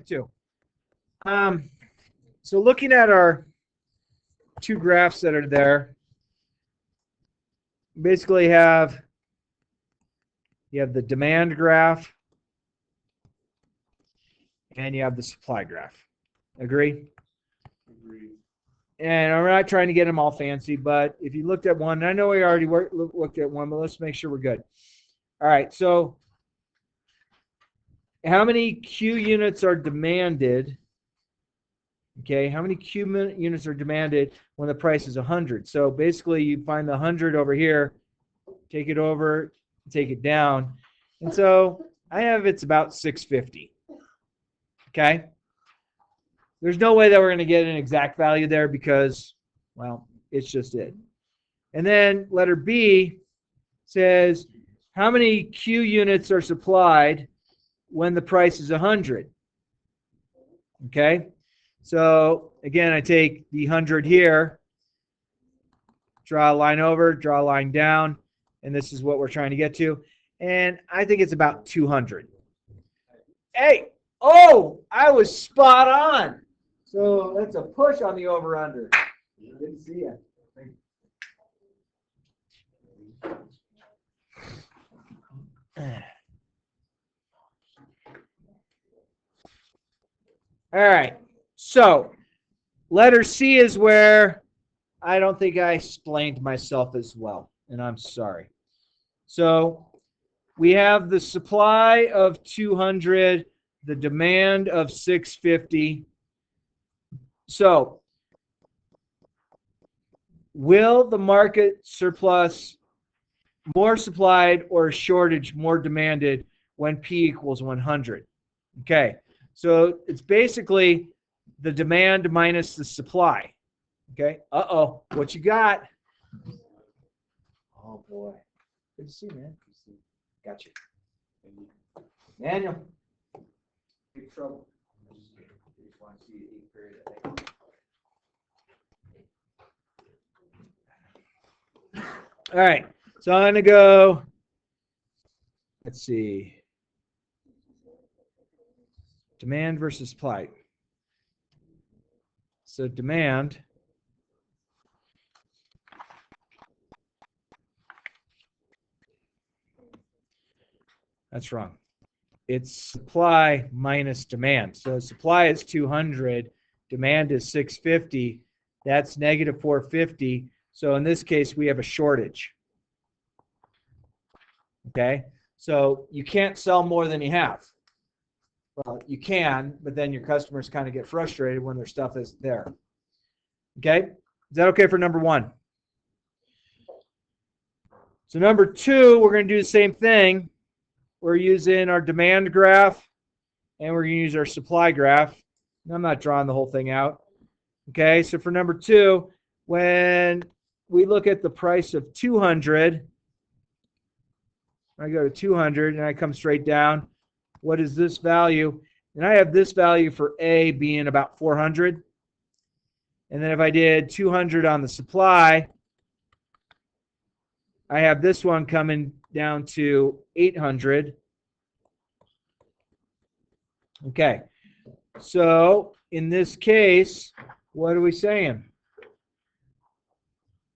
2. So looking at our two graphs that are there, basically you have the demand graph and you have the supply graph. Agree? Agreed. And I'm not trying to get them all fancy, but if you looked at one, and I know we already looked at one, but let's make sure we're good. All right, so how many Q units are demanded? Okay, how many Q units are demanded when the price is 100? So basically, you find the 100 over here, take it over, take it down, and so I have it's about 650. Okay, there's no way that we're going to get an exact value there because, well, it's just it. And then letter B says how many Q units are supplied when the price is 100. Okay, so again, I take the 100 here, draw a line over, draw a line down, and this is what we're trying to get to. And I think it's about 200. Hey, oh, I was spot on. So that's a push on the over-under. Good to see you. All right, so letter C is where I don't think I explained myself as well, and I'm sorry. So we have the supply of 200, the demand of 650. So will the market surplus more supplied or shortage more demanded when P equals 100? Okay, so it's basically the demand minus the supply. Okay, uh-oh, what you got? Oh, boy. Good to see you, man. Got you. Daniel. Big trouble. I just want to see the 8th period, I think. All right, so I'm going to go, let's see, demand versus supply. So demand, that's wrong. It's supply minus demand. So supply is 200, demand is 650. That's negative 450. So in this case, we have a shortage. Okay, so you can't sell more than you have. Well, you can, but then your customers kind of get frustrated when their stuff is there. Okay, is that okay for number 1? So number 2, we're going to do the same thing. We're using our demand graph, and we're going to use our supply graph. I'm not drawing the whole thing out. Okay, so for number 2, when we look at the price of 200, I go to 200 and I come straight down. What is this value? And I have this value for A being about 400. And then if I did 200 on the supply, I have this one coming down to 800. Okay, so in this case, what are we saying?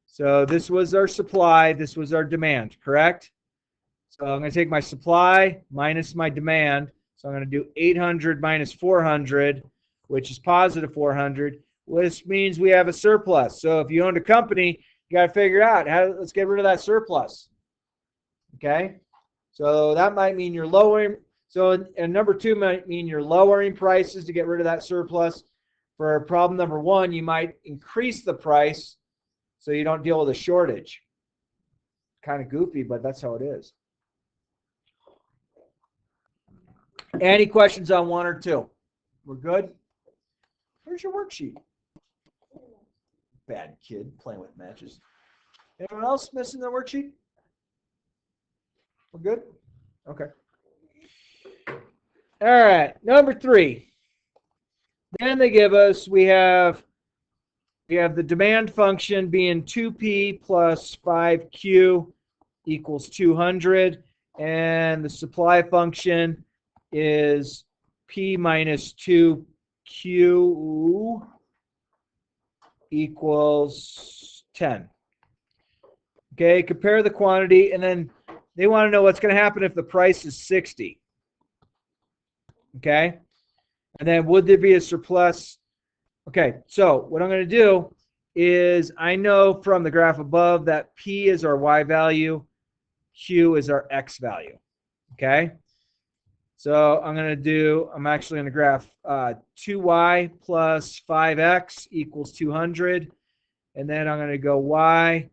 So this was our supply, this was our demand, correct? So I'm going to take my supply minus my demand. So I'm going to do 800 minus 400, which is positive 400, which means we have a surplus. So if you owned a company, you got to figure out let's get rid of that surplus. Okay, so that might mean you're lowering. So and number 2 might mean you're lowering prices to get rid of that surplus. For problem number 1, you might increase the price so you don't deal with a shortage. Kind of goofy, but that's how it is. Any questions on 1 or 2? We're good? Where's your worksheet? Bad kid playing with matches. Anyone else missing the worksheet? We're good? Okay. All right, number 3. Then they give us, we have the demand function being 2P plus 5Q equals 200, and the supply function is P minus 2Q equals 10. Okay, compare the quantity, and then they want to know what's going to happen if the price is 60. Okay, and then would there be a surplus? Okay, so what I'm going to do is I know from the graph above that P is our Y value, Q is our X value. Okay, so I'm actually going to graph 2Y plus 5X equals 200, and then I'm going to go Y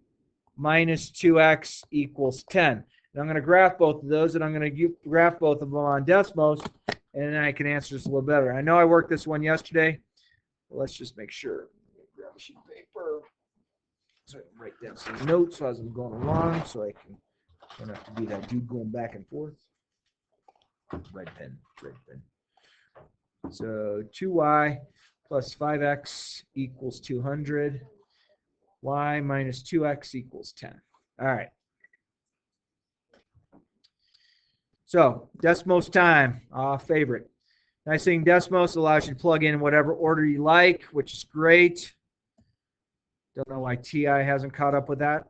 minus 2X equals 10. And I'm going to graph both of those, and I'm going to graph both of them on Desmos, and then I can answer this a little better. I know I worked this one yesterday. Let's just make sure. Grab a sheet of paper so I can write down some notes as I'm going along, so I don't have to be that dude going back and forth. Red pen. So 2y plus 5x equals 200. Y minus 2x equals 10. All right. So Desmos time, favorite. Nice thing, Desmos allows you to plug in whatever order you like, which is great. Don't know why TI hasn't caught up with that.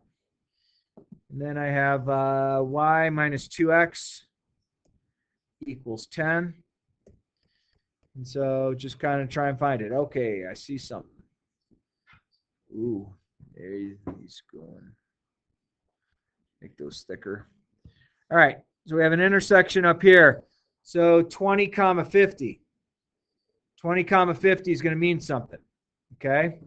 And then I have y minus 2x equals 10. And so just kind of try and find it. Okay, I see something. Ooh, there he's going. Make those thicker. All right, so we have an intersection up here. So 20 comma 50. 20 comma 50 is going to mean something. Okay.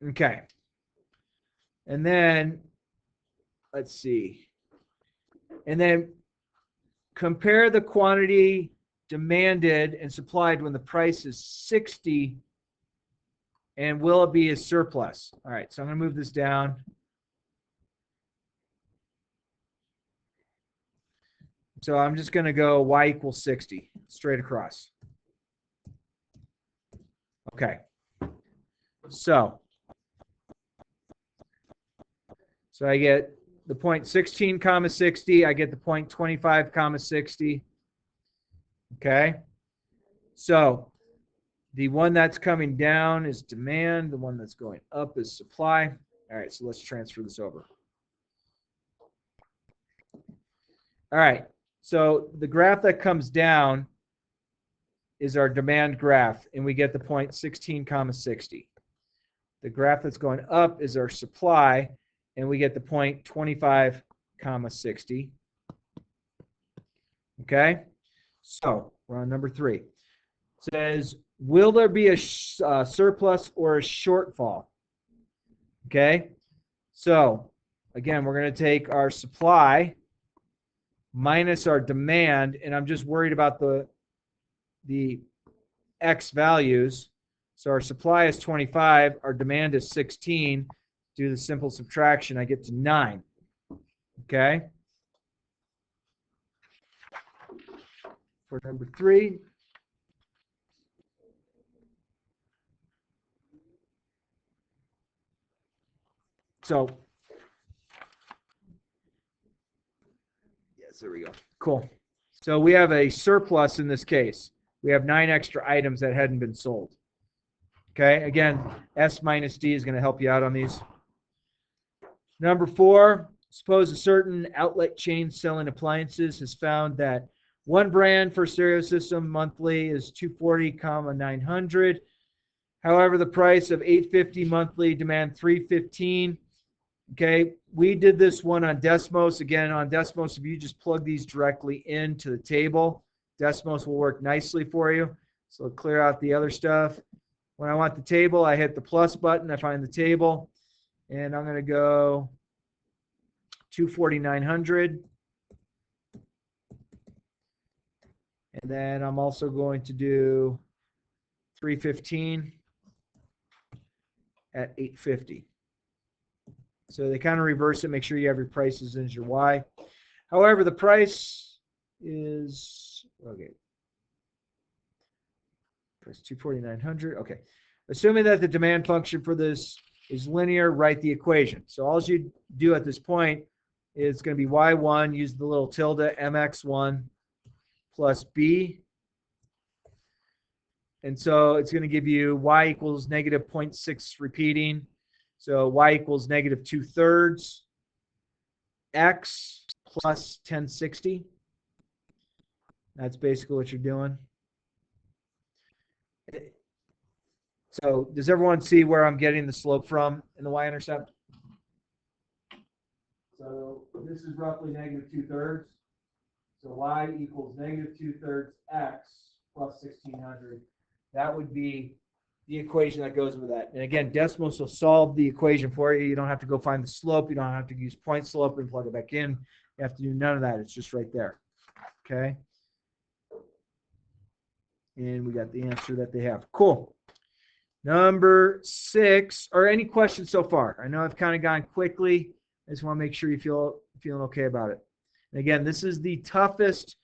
Okay. And then, let's see. And then compare the quantity demanded and supplied when the price is 60, and will it be a surplus? All right, so I'm going to move this down. So I'm just going to go y equals 60 straight across. Okay. So I get the point 16 comma 60. I get the point 25 comma 60. Okay. So the one that's coming down is demand. The one that's going up is supply. All right. So let's transfer this over. All right. So the graph that comes down is our demand graph, and we get the point 16 comma 60. The graph that's going up is our supply, and we get the point 25 comma 60. Okay, so we're on number 3. It says, will there be a surplus or a shortfall? Okay, so again, we're going to take our supply minus our demand, and I'm just worried about the X values. So our supply is 25, our demand is 16. Do the simple subtraction, I get to 9. Okay. For number 3. So, yes, there we go. Cool. So we have a surplus in this case. We have 9 extra items that hadn't been sold. Okay, again, S minus D is going to help you out on these. Number 4, suppose a certain outlet chain selling appliances has found that one brand for stereo system monthly is $240, 900. However, the price of $850 monthly demand $315. Okay, we did this one on Desmos. Again, on Desmos, if you just plug these directly into the table, Desmos will work nicely for you. So clear out the other stuff. When I want the table, I hit the plus button. I find the table, and I'm going to go 240,900. And then I'm also going to do 315 at 850. So they kind of reverse it. Make sure you have your prices as your Y. However, the price is, okay, price 240,900. Okay. Assuming that the demand function for this is linear, write the equation. So all you do at this point, is going to be y1, use the little tilde, mx1 plus b. And so it's going to give you y equals negative 0.6 repeating. So y equals negative 2/3 x plus 1060. That's basically what you're doing. So does everyone see where I'm getting the slope from in the y-intercept? So this is roughly negative 2/3. So y equals negative 2/3 x plus 1600. That would be the equation that goes with that. And again, Desmos will solve the equation for you. You don't have to go find the slope. You don't have to use point slope and plug it back in. You have to do none of that. It's just right there. Okay. And we got the answer that they have. Cool. Number 6. Or any questions so far? I know I've kind of gone quickly. I just want to make sure you feeling okay about it. And again, this is the toughest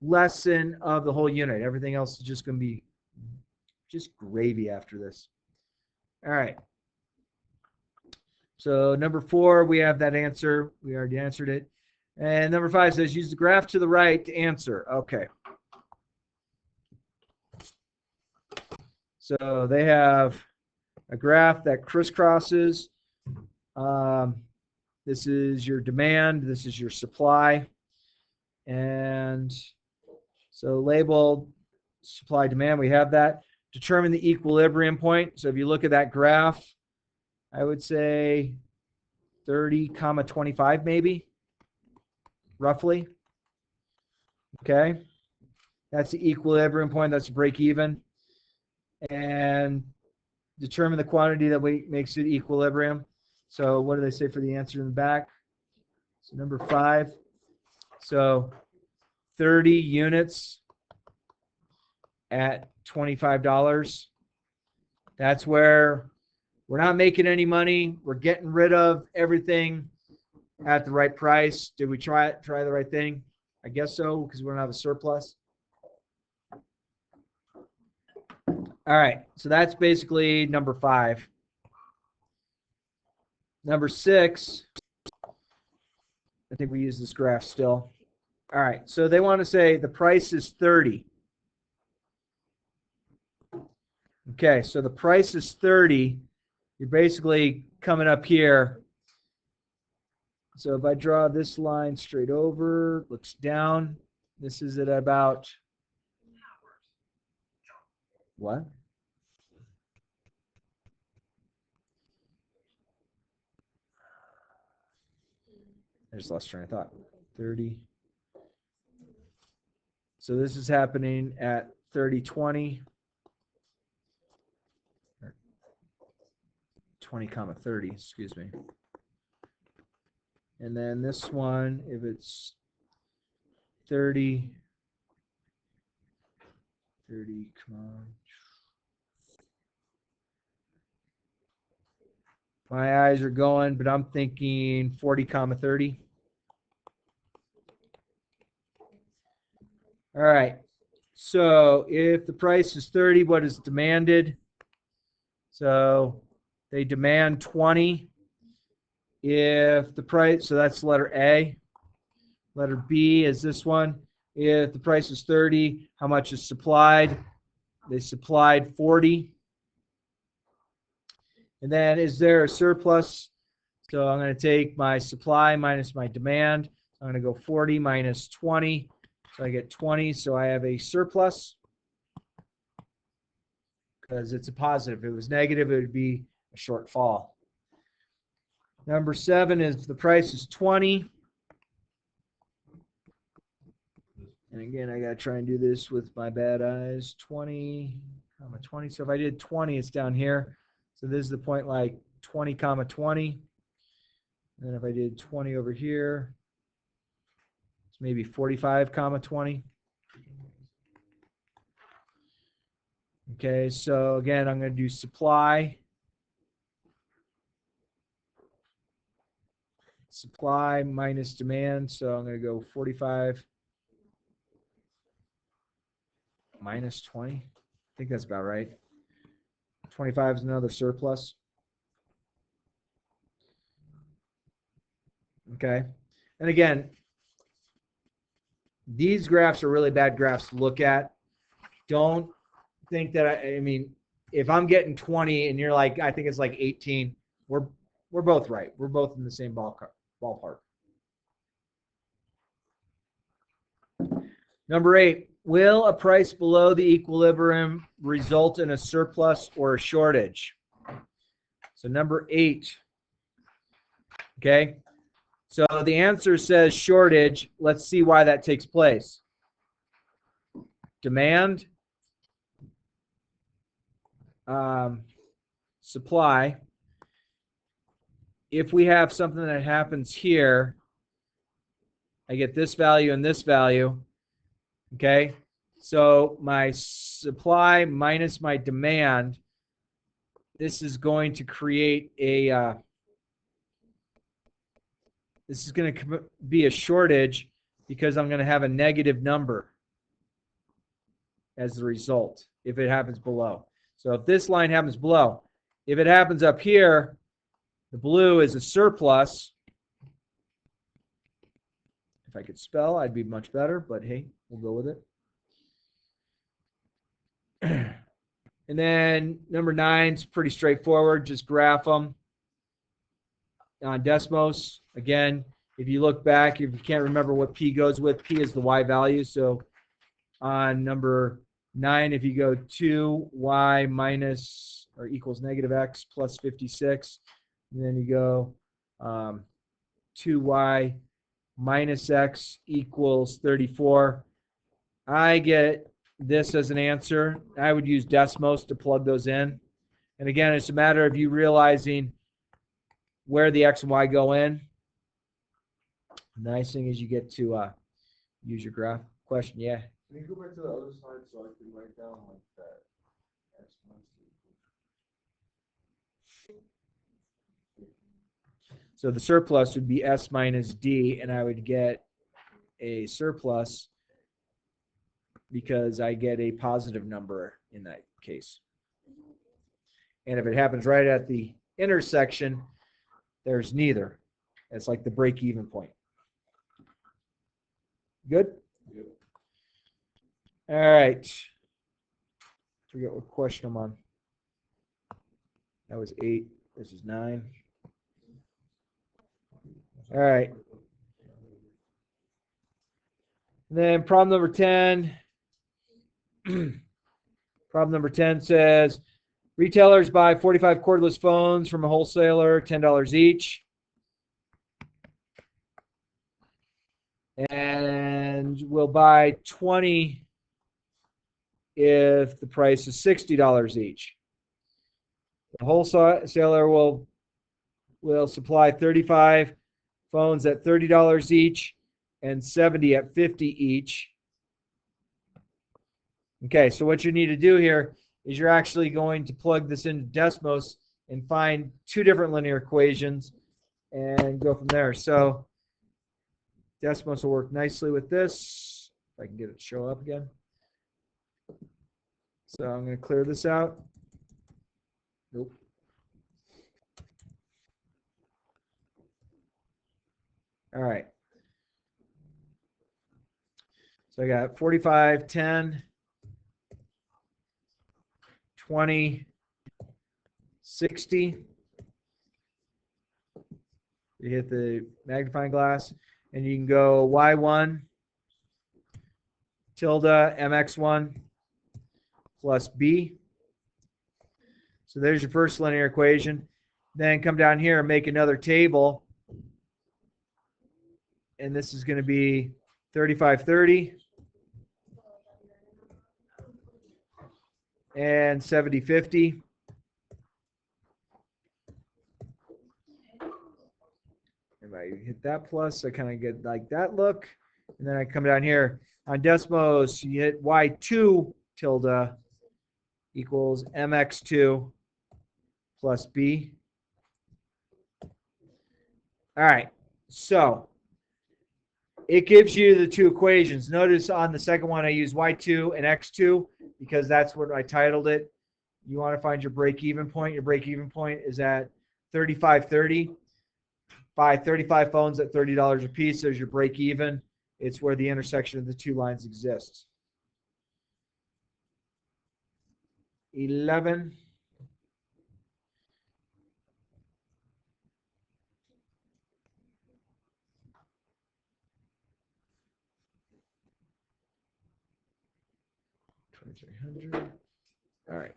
lesson of the whole unit. Everything else is just going to be just gravy after this. All right. So number 4, we have that answer. We already answered it. And number 5 says use the graph to the right to answer. Okay. So they have a graph that crisscrosses. This is your demand. This is your supply. And so labeled supply demand, we have that. Determine the equilibrium point. So if you look at that graph, I would say 30,25 maybe, roughly. Okay. That's the equilibrium point. That's break even. And determine the quantity that makes it equilibrium. So what do they say for the answer in the back? So number 5. So 30 units at $25. That's where we're not making any money. We're getting rid of everything at the right price. Did we try the right thing? I guess so, because we don't have a surplus. All right, so that's basically number 5. Number 6, I think we use this graph still. All right, so they want to say the price is 30. Okay, so the price is 30. You're basically coming up here. So if I draw this line straight over, looks down, this is at about what? I just lost train of thought. 30. So this is happening at 30.20. 20,30, excuse me. And then this one, if it's 30, come on. My eyes are going, but I'm thinking 40,30. All right. So if the price is 30, what is demanded? So they demand 20. If the price, so that's letter A. Letter B is this one. If the price is 30, how much is supplied? They supplied 40. And then is there a surplus? So I'm going to take my supply minus my demand. I'm going to go 40 minus 20. So I get 20. So I have a surplus because it's a positive. If it was negative, it would be a shortfall. Number 7 is the price is 20. And again, I got to try and do this with my bad eyes. 20, 20. So if I did 20, it's down here. So this is the point like 20, 20. And then if I did 20 over here, it's maybe 45, 20. Okay, so again, I'm going to do supply. Supply minus demand. So I'm going to go 45 minus 20. I think that's about right. 25 is another surplus. Okay. And again, these graphs are really bad graphs to look at. Don't think that, I mean, if I'm getting 20 and you're like, I think it's like 18, we're both right. We're both in the same ballpark. Number 8, will a price below the equilibrium result in a surplus or a shortage? So number 8, okay? So the answer says shortage. Let's see why that takes place. Demand, supply. If we have something that happens here, I get this value and this value, okay? So my supply minus my demand, this is going to create a, this is going to be a shortage because I'm going to have a negative number as the result if it happens below. So if this line happens below, if it happens up here, the blue is a surplus. If I could spell, I'd be much better, but hey, we'll go with it. And then number 9 is pretty straightforward. Just graph them on Desmos. Again, if you look back, if you can't remember what P goes with, P is the Y value. So on number 9, if you go 2y minus or equals negative x plus 56, and then you go 2y minus x equals 34, I get this as an answer. I would use Desmos to plug those in. And again, it's a matter of you realizing where the x and y go in. The nice thing is you get to use your graph. Question, yeah? Can you go back to the other slide so I can write down like that? So the surplus would be S minus D, and I would get a surplus because I get a positive number in that case. And if it happens right at the intersection, there's neither. It's like the break-even point. Good? Yep. All right. Forget what question I'm on. That was 8. This is 9. All right. And then problem number 10. Problem number 10 says, retailers buy 45 cordless phones from a wholesaler, $10 each. And will buy 20 if the price is $60 each. The wholesaler will supply 35 phones at $30 each and 70 at $50 each. Okay, so what you need to do here is you're actually going to plug this into Desmos and find 2 different linear equations and go from there. So Desmos will work nicely with this. If I can get it to show up again. So I'm going to clear this out. Nope. All right. So I got 45, 10, 20, 60. You hit the magnifying glass, and you can go y1 tilde mx1 plus b. So there's your first linear equation. Then come down here and make another table. And this is going to be 35, 30. And 70, 50. If I hit that plus, I kind of get like that look. And then I come down here. On Desmos, you hit y2 tilde equals mx2 plus b. All right, so it gives you the 2 equations. Notice on the second one, I use y2 and x2 because that's what I titled it. You want to find your break-even point. Your break-even point is at 35.30. buy 35 phones at $30 a piece. There's your break even. It's where the intersection of the two lines exists. 11. $2,300. All right.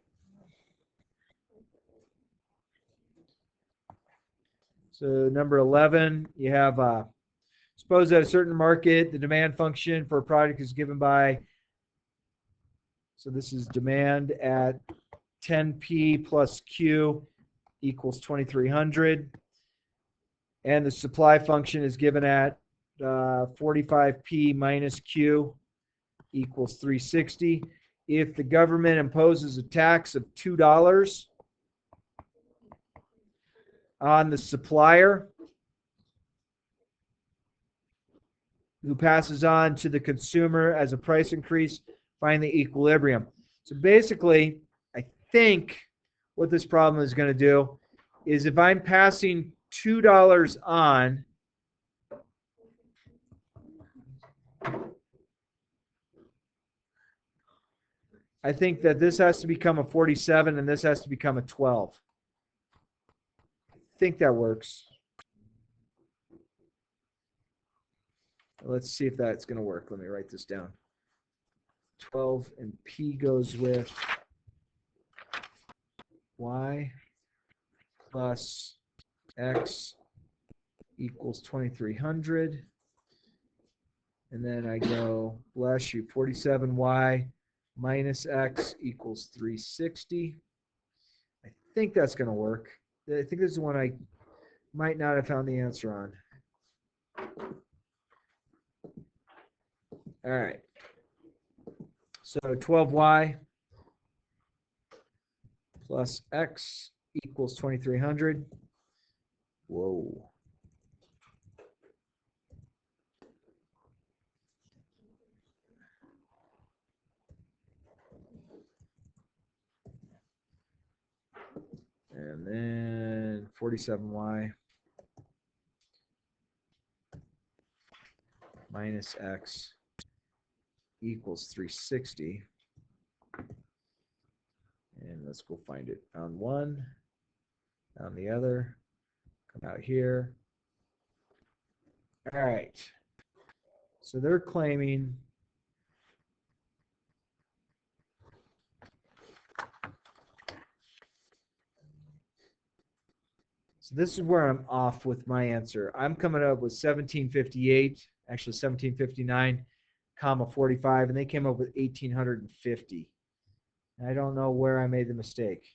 So number 11, you have suppose that a certain market, the demand function for a product is given by, so this is demand at 10p plus q equals 2,300. And the supply function is given at 45p minus q equals 360. If the government imposes a tax of $2 on the supplier, who passes on to the consumer as a price increase, find the equilibrium. So basically, I think what this problem is going to do is if I'm passing $2 on, I think that this has to become a 47 and this has to become a 12. I think that works. Let's see if that's going to work. Let me write this down. 12 and P goes with Y plus X equals 2,300. And then I go, bless you, 47Y minus X equals 360. I think that's going to work. I think this is one I might not have found the answer on. All right. So 12y plus x equals 2,300. Whoa. And then 47y minus x equals 360. And let's go find it on one, on the other, come out here. All right. So they're claiming so this is where I'm off with my answer. I'm coming up with 1758, actually 1759, comma 45, and they came up with 1850. I don't know where I made the mistake.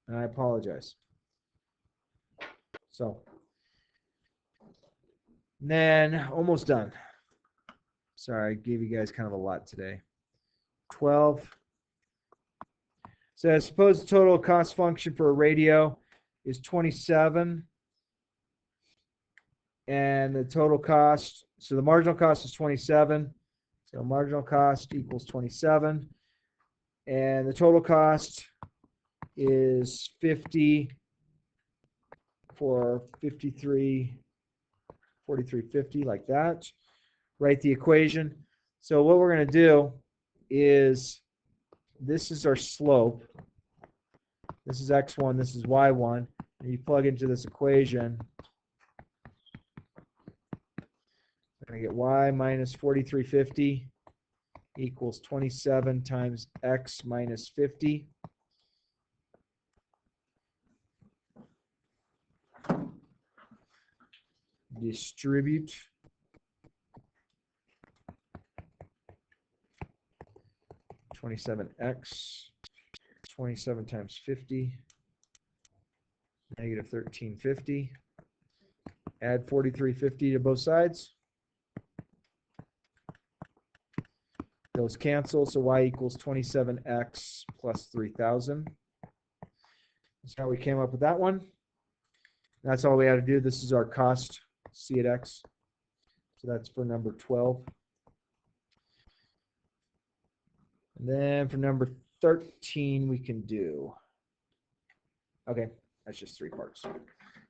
And I apologize. So, then almost done. Sorry, I gave you guys kind of a lot today. 12. So suppose the total cost function for a radio is 27. And the total cost, so the marginal cost is 27. So marginal cost equals 27. And the total cost is 50 for 43.50, like that. Write the equation. So what we're going to do is, this is our slope. This is x1, this is y1. And you plug into this equation. We're going to get y minus 43.50 equals 27 times x minus 50. Distribute. $27x, 27 times 50, negative 1350. Add 43.50 to both sides. Those cancel, so y equals 27x plus 3,000. That's how we came up with that one. That's all we had to do. This is our cost, C at x. So that's for number 12. And then for number 13, we can do, okay, that's just 3 parts.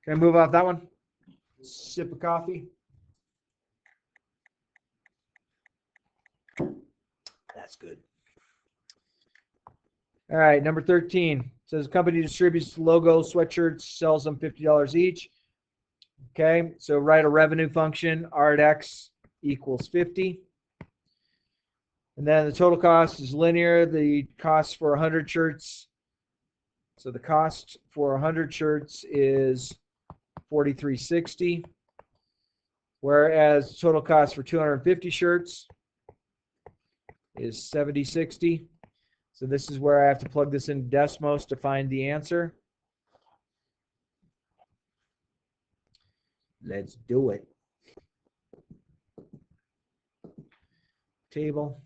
Can I move off that one? Sip of coffee. That's good. All right, number 13 says company distributes logos, sweatshirts, sells them $50 each. Okay, so write a revenue function, R at X equals 50. And then the total cost is linear. The cost for 100 shirts. So the cost for 100 shirts is $43.60. Whereas total cost for 250 shirts is $70.60. So this is where I have to plug this in Desmos to find the answer. Let's do it. Table.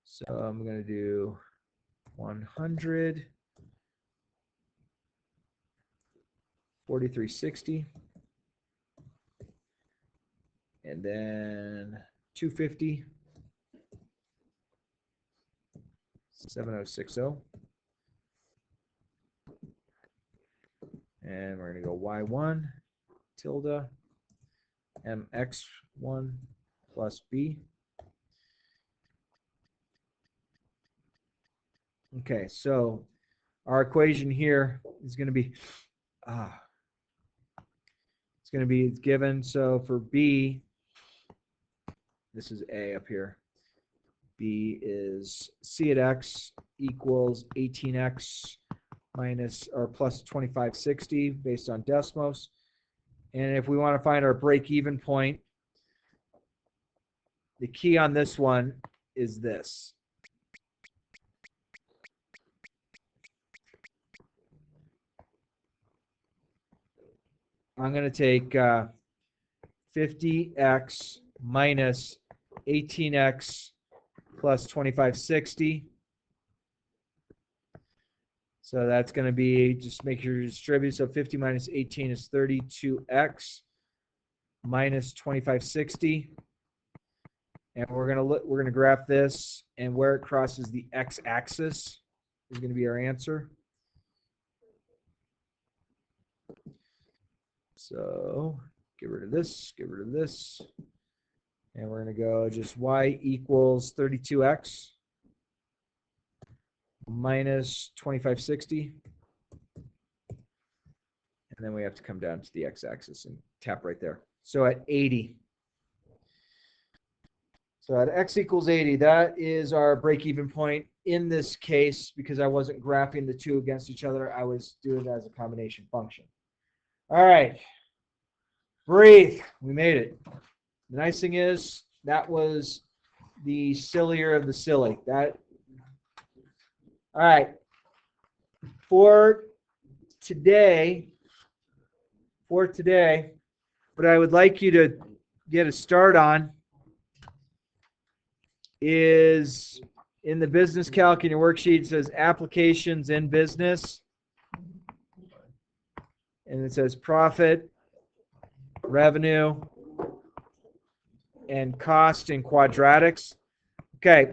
So I'm going to do 100, 43.60, and then 250, 7060. And we're going to go Y1 tilde MX1 plus B. Okay, so our equation here is going to be, it's going to be given. So for B, this is A up here. B is C at X equals 18X minus or plus 2560 based on Desmos. And if we want to find our break-even point, the key on this one is this. I'm going to take 50X minus 18X plus 2560. So that's going to be, just make sure you distribute. So 50 minus 18 is 32X minus 2560. And we're going to graph this, and where it crosses the x-axis is going to be our answer. So get rid of this, get rid of this. And we're going to go just y equals 32x minus 2560. And then we have to come down to the x-axis and tap right there. So at 80. So at x equals 80, that is our break-even point in this case, because I wasn't graphing the two against each other. I was doing it as a combination function. All right. Breathe. We made it. The nice thing is that was the sillier of the silly. All right. For today, what I would like you to get a start on is in the business calc in your worksheet, it says applications in business. And it says profit, revenue, and cost in quadratics. Okay,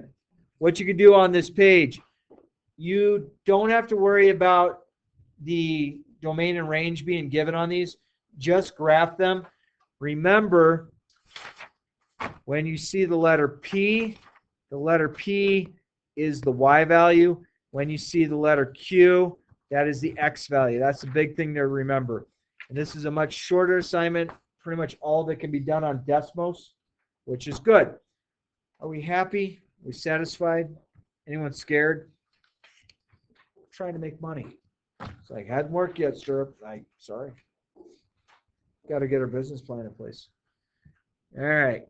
what you can do on this page, you don't have to worry about the domain and range being given on these. Just graph them. Remember, when you see the letter P is the Y value. When you see the letter Q, that is the X value. That's the big thing to remember. And this is a much shorter assignment. Pretty much all of it can be done on Desmos, which is good. Are we happy? Are we satisfied? Anyone scared? I'm trying to make money. It's like, hadn't worked yet, Stirrup. Sorry. Got to get our business plan in place. All right.